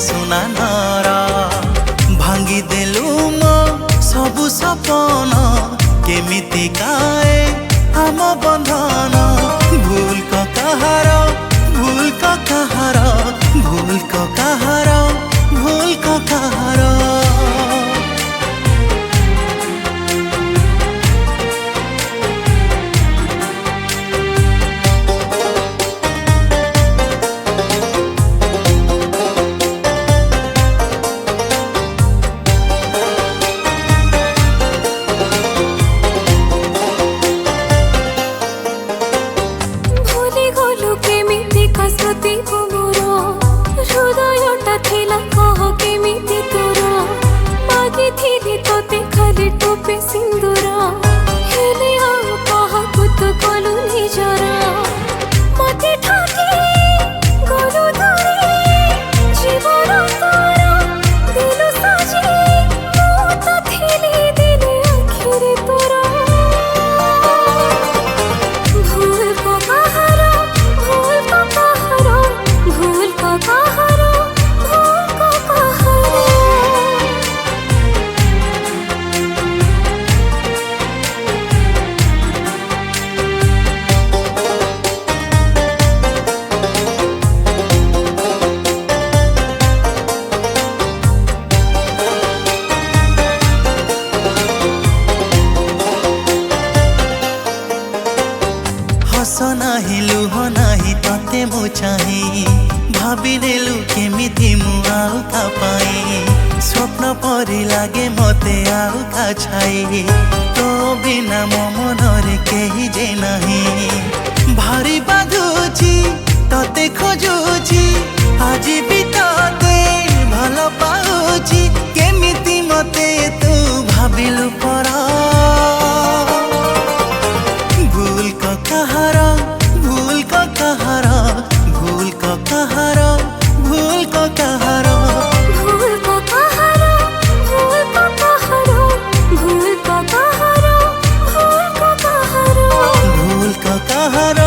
सुना नारा भांगी देलु मो सबु सपन केमिति काए आम बंधन भूल को कहार भूल को कहार भूल को कहार भूल को कहार हृदयटा थिला कह केमिति तोर मागिथिली तोते खाली टोपे सिंदूर हेले आउ काहाकु तू कलु निजर मते ठाकी गलु धरी जीवन तोर दिलु साजी मु तो थिली दिले आखिरे तोर भूल को कहार भूल को कहार भूल को कहार हस नाही लुह नाही तते मु चाहे भाभी नेलु केमिति मु आउ का पाए स्वप्न परी लागे मते आउ का छाए तो बिना मो मनरे केही जे नाही भारी बाधुची तते खोजुची आज भी तते भल पाउची केमिति मते तू भाबिलु परा भूल को कहार भूल को कहार भूल को कहार भूल को कहार भूल को कहार भूल को कहार भूल को कहार भूल को कहार भूल को कहार